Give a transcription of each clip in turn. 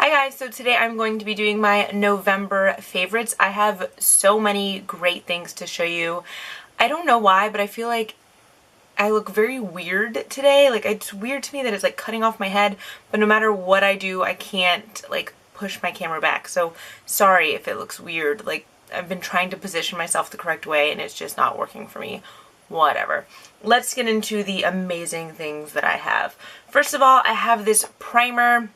Hi guys, so today I'm going to be doing my November favorites. I have so many great things to show you. I don't know why, but I feel like I look very weird today. Like, it's weird to me that it's like cutting off my head, but no matter what I do, I can't like push my camera back. So sorry if it looks weird. Like, I've been trying to position myself the correct way and it's just not working for me. Whatever. Let's get into the amazing things that I have. First of all, I have this primer.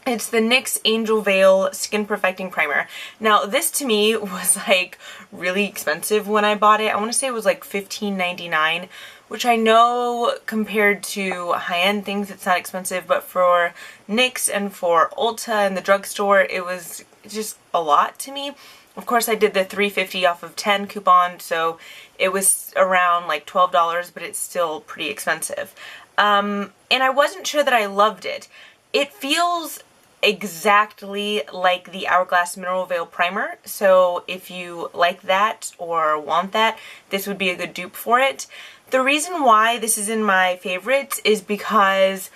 It's the NYX Angel Veil Skin Perfecting Primer. Now, this to me was like really expensive when I bought it. I want to say it was like $15.99, which I know compared to high-end things it's not expensive, but for NYX and for Ulta and the drugstore, it was just a lot to me. Of course, I did the $3.50 off of 10 coupon, so it was around like $12, but it's still pretty expensive. And I wasn't sure that I loved it. It feels exactly like the Hourglass Mineral Veil Primer, so if you like that or want that, this would be a good dupe for it. The reason why this is in my favorites is because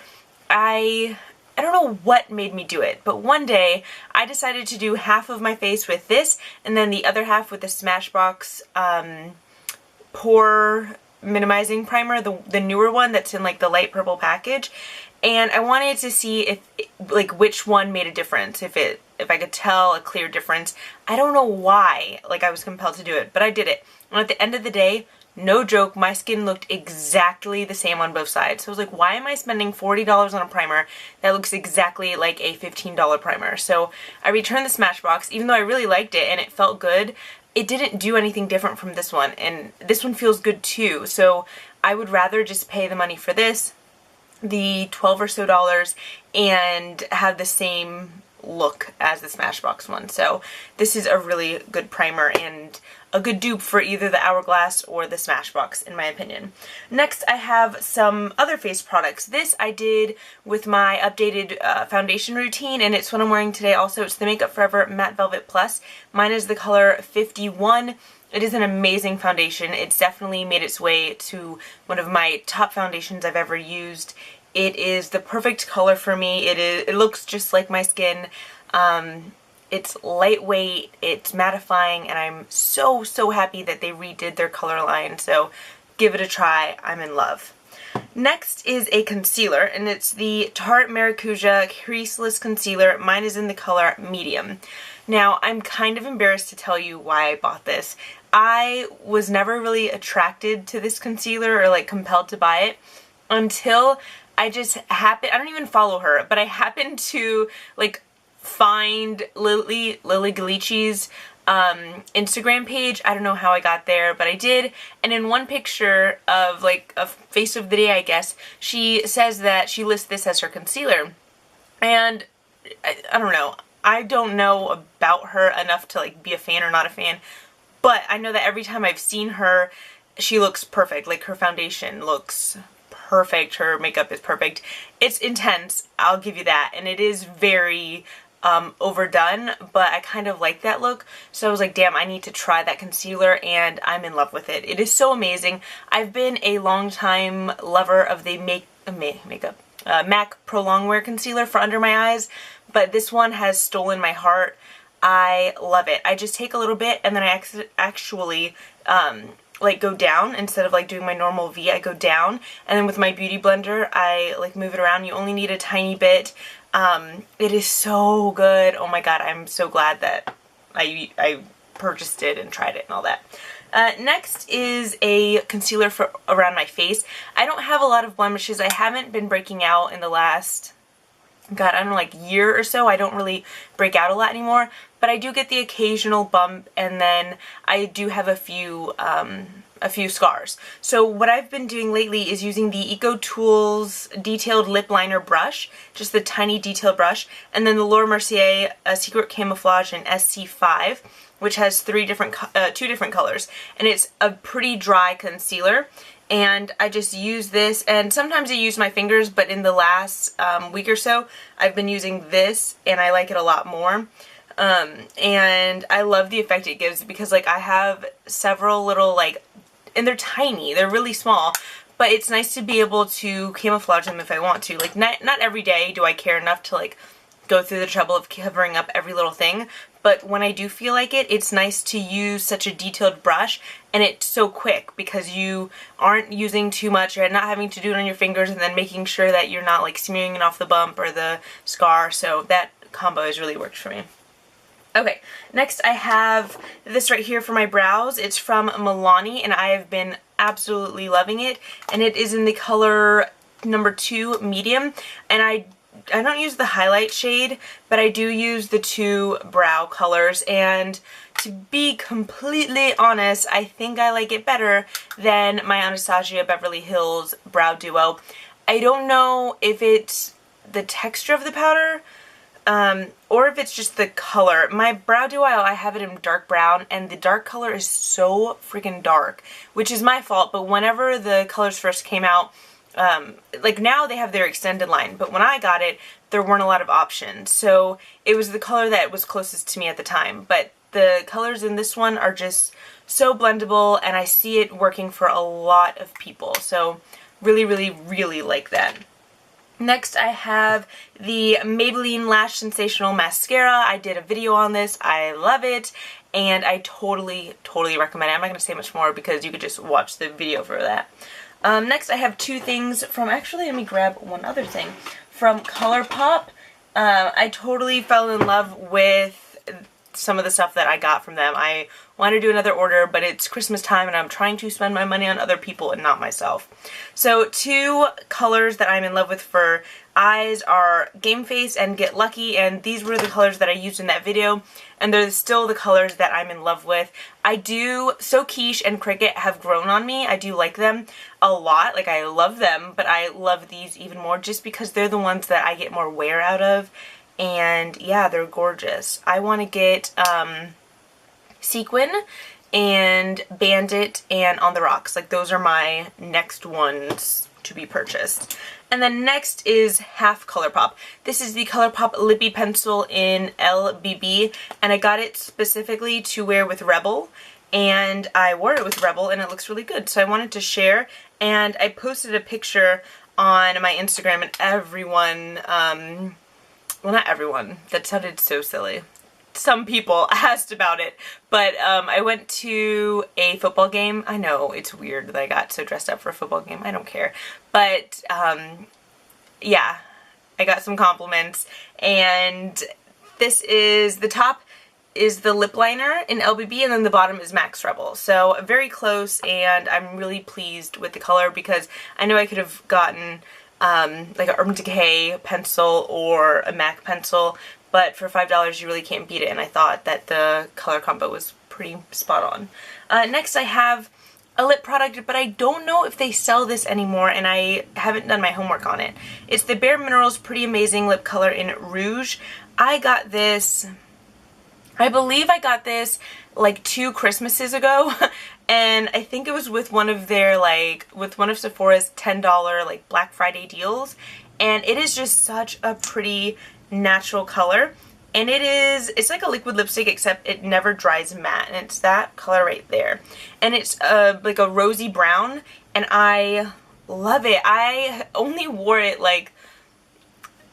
I don't know what made me do it, but one day I decided to do half of my face with this and then the other half with the Smashbox Pore Minimizing Primer, the newer one that's in like the light purple package. And I wanted to see if, like, which one made a difference, if I could tell a clear difference. I don't know why, like, I was compelled to do it, but I did it. And at the end of the day, no joke, my skin looked exactly the same on both sides. So I was like, why am I spending $40 on a primer that looks exactly like a $15 primer? So I returned the Smashbox, even though I really liked it and it felt good. It didn't do anything different from this one, and this one feels good too. So I would rather just pay the money for this, the $12 or so, and have the same look as the Smashbox one. So this is a really good primer and a good dupe for either the Hourglass or the Smashbox, in my opinion. Next, I have some other face products. This I did with my updated foundation routine, and it's what I'm wearing today also. It's the Makeup Forever Matte Velvet Plus. Mine is the color 51. It is an amazing foundation. It's definitely made its way to one of my top foundations I've ever used. It is the perfect color for me. It looks just like my skin. It's lightweight, it's mattifying, and I'm so happy that they redid their color line. So give it a try. I'm in love. Next is a concealer, and it's the Tarte Maracuja Creaseless Concealer. Mine is in the color medium. Now, I'm kind of embarrassed to tell you why I bought this. I was never really attracted to this concealer or like compelled to buy it until I just happened, I don't even follow her, but I happened to like find Lily Galici's Instagram page. I don't know how I got there, but I did. And in one picture of like a face of the day, I guess, she says that she lists this as her concealer. And I don't know. I don't know about her enough to like be a fan or not a fan, but I know that every time I've seen her, she looks perfect. Like, her foundation looks perfect. Her makeup is perfect. It's intense, I'll give you that. And it is very overdone, but I kind of like that look. So I was like, damn, I need to try that concealer, and I'm in love with it. It is so amazing. I've been a long time lover of the MAC Pro Longwear Concealer for under my eyes, but this one has stolen my heart. I love it. I just take a little bit and then I actually like go down. Instead of like doing my normal V, I go down, and then with my beauty blender I like move it around. You only need a tiny bit. It is so good. Oh my god, I'm so glad that I purchased it and tried it and all that. Next is a concealer for around my face. I don't have a lot of blemishes. I haven't been breaking out in the last, God, I don't know, like year or so. I don't really break out a lot anymore, but I do get the occasional bump, and then I do have a few scars. So what I've been doing lately is using the EcoTools Detailed Lip Liner brush, just the tiny detail brush, and then the Laura Mercier Secret Camouflage in SC5, which has two different colors, and it's a pretty dry concealer. And I just use this, and sometimes I use my fingers, but in the last week or so I've been using this and I like it a lot more. And I love the effect it gives, because like I have several little like, and they're tiny, they're really small, but it's nice to be able to camouflage them if I want to. Like, not every day do I care enough to like go through the trouble of covering up every little thing. But when I do feel like it, it's nice to use such a detailed brush, and it's so quick because you aren't using too much, you're not having to do it on your fingers and then making sure that you're not like smearing it off the bump or the scar. So that combo has really worked for me. Okay, next I have this right here for my brows. It's from Milani, and I have been absolutely loving it, and it is in the color number 2 medium, and I don't use the highlight shade, but I do use the 2 brow colors, and to be completely honest, I think I like it better than my Anastasia Beverly Hills Brow Duo. I don't know if it's the texture of the powder, or if it's just the color. My Brow Duo, I have it in dark brown, and the dark color is so freaking dark, which is my fault, but whenever the colors first came out, like now they have their extended line, but when I got it, there weren't a lot of options, so it was the color that was closest to me at the time. But the colors in this one are just so blendable, and I see it working for a lot of people, so really, really, really like that. Next I have the Maybelline Lash Sensational Mascara. I did a video on this. I love it, and I totally, totally recommend it. I'm not going to say much more because you could just watch the video for that. Next I have 2 things from, actually let me grab one other thing, from ColourPop. I totally fell in love with some of the stuff that I got from them. I want to do another order, but it's Christmas time and I'm trying to spend my money on other people and not myself. So 2 colors that I'm in love with for eyes are Game Face and Get Lucky, and these were the colors that I used in that video, and they're still the colors that I'm in love with. So Quiche and Cricut have grown on me. I do like them a lot. Like, I love them, but I love these even more just because they're the ones that I get more wear out of. And yeah, they're gorgeous. I want to get Sequin and Bandit and On the Rocks. Like, those are my next ones to be purchased. And then next is half ColourPop. This is the ColourPop Lippy Pencil in LBB, and I got it specifically to wear with Rebel, and I wore it with Rebel and it looks really good, so I wanted to share. And I posted a picture on my Instagram, and everyone, well, not everyone, that sounded so silly. Some people asked about it, but I went to a football game. I know it's weird that I got so dressed up for a football game. I don't care. But yeah, I got some compliments, and this is, the top is the lip liner in LBB, and then the bottom is Max Rebel. So very close, and I'm really pleased with the color because I know I could have gotten like an Urban Decay pencil or a MAC pencil, but for $5 you really can't beat it, and I thought that the color combo was pretty spot on. Next I have a lip product, but I don't know if they sell this anymore, and I haven't done my homework on it. It's the Bare Minerals Pretty Amazing Lip Color in Rouge. I got this, I believe I got this like 2 Christmases ago, and I think it was with one of their, like, with one of Sephora's $10 like Black Friday deals, and it is just such a pretty natural color, and it's like a liquid lipstick except it never dries matte, and it's that color right there, and it's like a rosy brown, and I love it. I only wore it like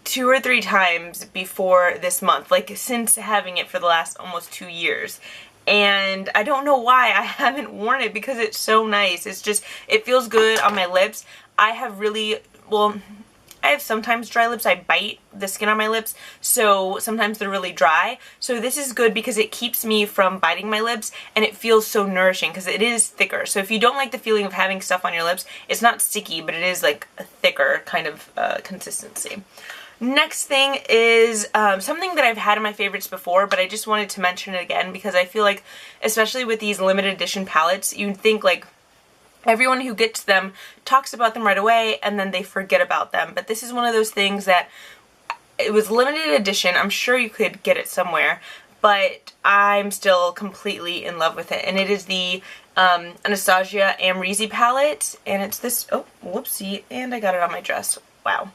2 or 3 times before this month, like since having it for the last almost 2 years, and I don't know why I haven't worn it because it's so nice. It's just, it feels good on my lips. I have really, well, I have sometimes dry lips. I bite the skin on my lips, so sometimes they're really dry. So this is good because it keeps me from biting my lips, and it feels so nourishing because it is thicker. So if you don't like the feeling of having stuff on your lips, it's not sticky, but it is like a thicker kind of consistency. Next thing is something that I've had in my favorites before, but I just wanted to mention it again because I feel like, especially with these limited edition palettes, you'd think like everyone who gets them talks about them right away and then they forget about them. But this is one of those things that it was limited edition. I'm sure you could get it somewhere, but I'm still completely in love with it. And it is the Anastasia Amrezy palette, and it's this, oh, whoopsie, and I got it on my dress. Wow.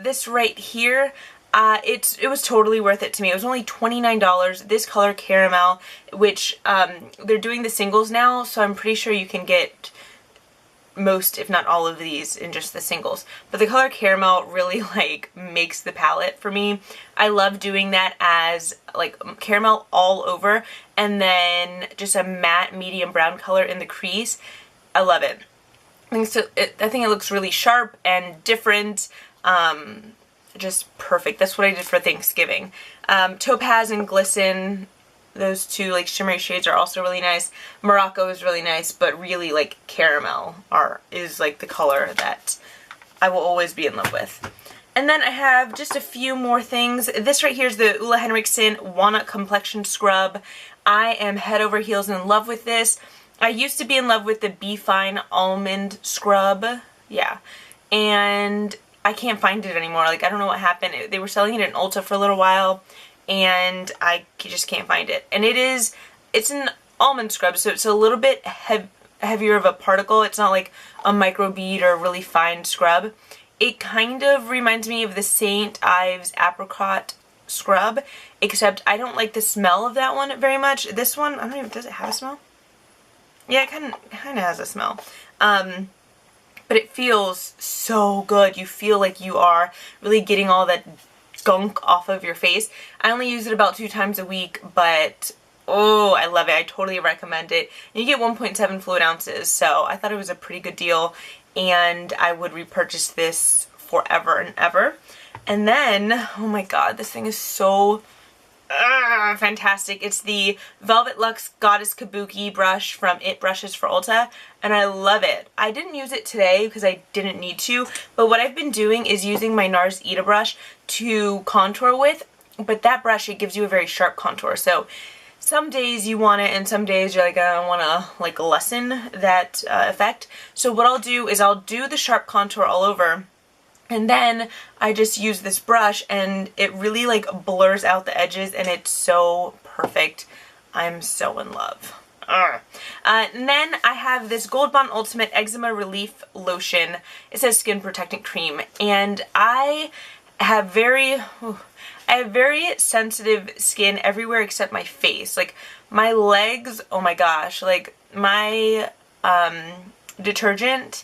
This right here, it was totally worth it to me. It was only $29. This color Caramel, which they're doing the singles now, so I'm pretty sure you can get most, if not all of these in just the singles. But the color caramel really like makes the palette for me. I love doing that as like caramel all over and then just a matte medium brown color in the crease. I love it. I think it looks really sharp and different. Just perfect. That's what I did for Thanksgiving. Topaz and Glisten, those two like shimmery shades are also really nice. Morocco is really nice, but really like caramel is like the color that I will always be in love with. And then I have just a few more things. This right here is the Ole Henriksen Walnut Complexion Scrub. I am head over heels in love with this. I used to be in love with the Be Fine Almond Scrub. Yeah. And I can't find it anymore. Like, I don't know what happened. They were selling it in Ulta for a little while, and I just can't find it. And it's an almond scrub, so it's a little bit heavier of a particle. It's not like a micro bead or a really fine scrub. It kind of reminds me of the St. Ives Apricot Scrub, except I don't like the smell of that one very much. This one, I don't even, does it have a smell? Yeah, it kind of has a smell. But it feels so good. You feel like you are really getting all that gunk off of your face. I only use it about 2 times a week, but oh, I love it. I totally recommend it. You get 1.7 fluid ounces, so I thought it was a pretty good deal, and I would repurchase this forever and ever. And then, oh my god, this thing is so fantastic. It's the Velvet Luxe Goddess Kabuki brush from It Brushes for Ulta, and I love it. I didn't use it today because I didn't need to, but what I've been doing is using my NARS Ita brush to contour with, but that brush, it gives you a very sharp contour. So some days you want it and some days you're like, I want to like lessen that effect. So what I'll do is I'll do the sharp contour all over, and then I just use this brush and it really like blurs out the edges and it's so perfect. I'm so in love. And then I have this Gold Bond Ultimate Eczema Relief Lotion. It says Skin Protectant Cream, and I have very sensitive skin everywhere except my face. Like my legs, oh my gosh, like my detergent,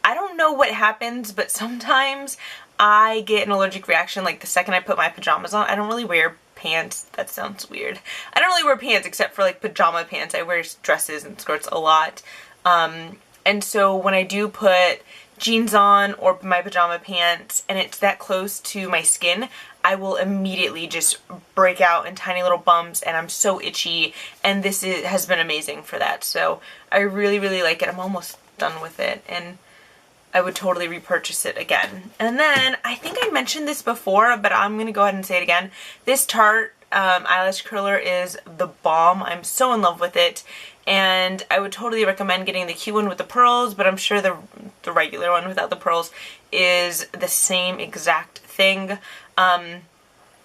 I don't know what happens, but sometimes I get an allergic reaction like the second I put my pajamas on. I don't really wear pants. That sounds weird. I don't really wear pants except for like pajama pants. I wear dresses and skirts a lot. And so when I do put jeans on or my pajama pants and it's that close to my skin, I will immediately just break out in tiny little bumps and I'm so itchy, and this has been amazing for that. So I really, really like it. I'm almost done with it and I would totally repurchase it again. And then, I think I mentioned this before, but I'm going to go ahead and say it again. This Tarte eyelash curler is the bomb. I'm so in love with it. And I would totally recommend getting the cute one with the pearls, but I'm sure the regular one without the pearls is the same exact thing.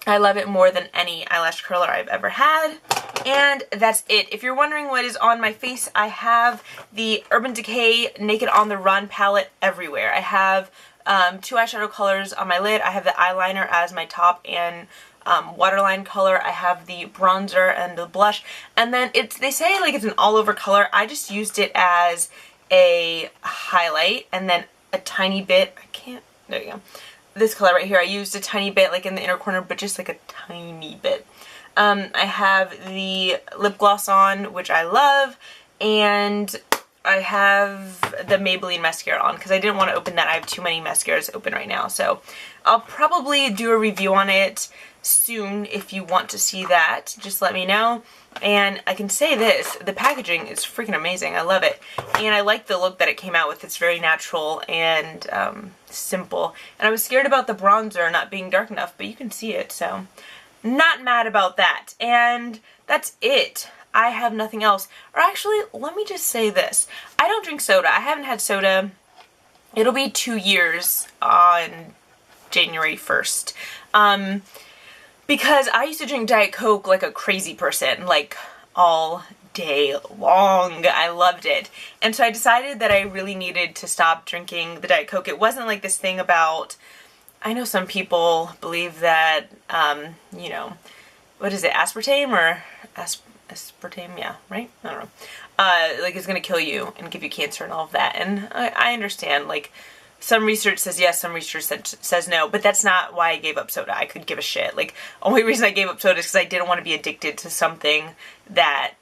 I love it more than any eyelash curler I've ever had. And that's it. If you're wondering what is on my face, I have the Urban Decay Naked on the Run palette everywhere. I have 2 eyeshadow colors on my lid. I have the eyeliner as my top and waterline color. I have the bronzer and the blush. And then they say like it's an all over color. I just used it as a highlight and then a tiny bit. There you go. This color right here, I used a tiny bit like in the inner corner, but just like a tiny bit. I have the lip gloss on, which I love, and I have the Maybelline mascara on because I didn't want to open that. I have too many mascaras open right now, so I'll probably do a review on it soon. If you want to see that, just let me know. And I can say this, the packaging is freaking amazing. I love it. And I like the look that it came out with. It's very natural and simple. And I was scared about the bronzer not being dark enough, but you can see it, so not mad about that. And that's it. I have nothing else. Or actually, let me just say this. I don't drink soda. I haven't had soda. It'll be 2 years on January 1st. Because I used to drink Diet Coke like a crazy person, like all day long. I loved it. And so I decided that I really needed to stop drinking the Diet Coke. It wasn't like this thing about, I know some people believe that, you know, what is it, aspartame or aspartame, yeah, right? I don't know. Like it's gonna kill you and give you cancer and all of that. And I understand, like, some research says yes, some research says no, but that's not why I gave up soda. I could give a shit. Like, only reason I gave up soda is because I didn't want to be addicted to something that,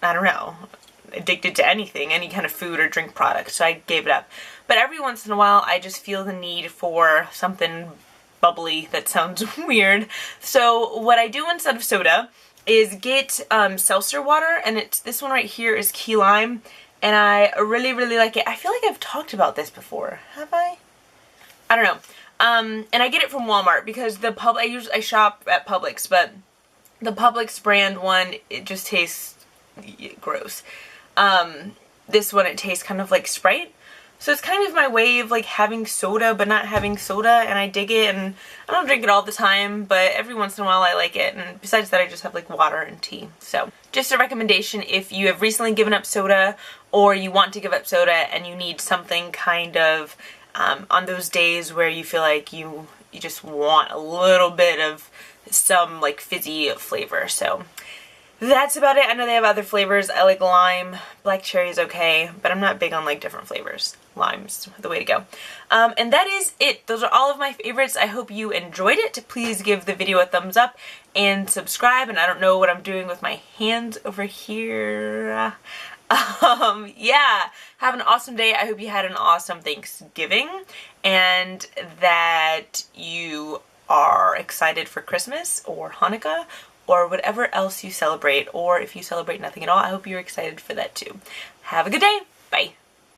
I don't know, addicted to anything, any kind of food or drink product, so I gave it up. But every once in a while, I just feel the need for something bubbly. That sounds weird. So what I do instead of soda is get seltzer water, and it's this one right here is key lime, and I really, really like it. I feel like I've talked about this before. Have I? I don't know. And I get it from Walmart because I shop at Publix, but the Publix brand one, it just tastes gross. This one, it tastes kind of like Sprite. So it's kind of my way of like having soda but not having soda, and I dig it, and I don't drink it all the time, but every once in a while I like it, and besides that I just have like water and tea. So just a recommendation if you have recently given up soda or you want to give up soda and you need something kind of on those days where you feel like you just want a little bit of some like fizzy flavor. So that's about it. I know they have other flavors. I like lime. Black cherry is okay, but I'm not big on like different flavors. Lime's the way to go. And that is it. Those are all of my favorites. I hope you enjoyed it. Please give the video a thumbs up and subscribe. And I don't know what I'm doing with my hands over here. Yeah, have an awesome day. I hope you had an awesome Thanksgiving and that you are excited for Christmas or Hanukkah or whatever else you celebrate, or if you celebrate nothing at all, I hope you're excited for that too. Have a good day. Bye.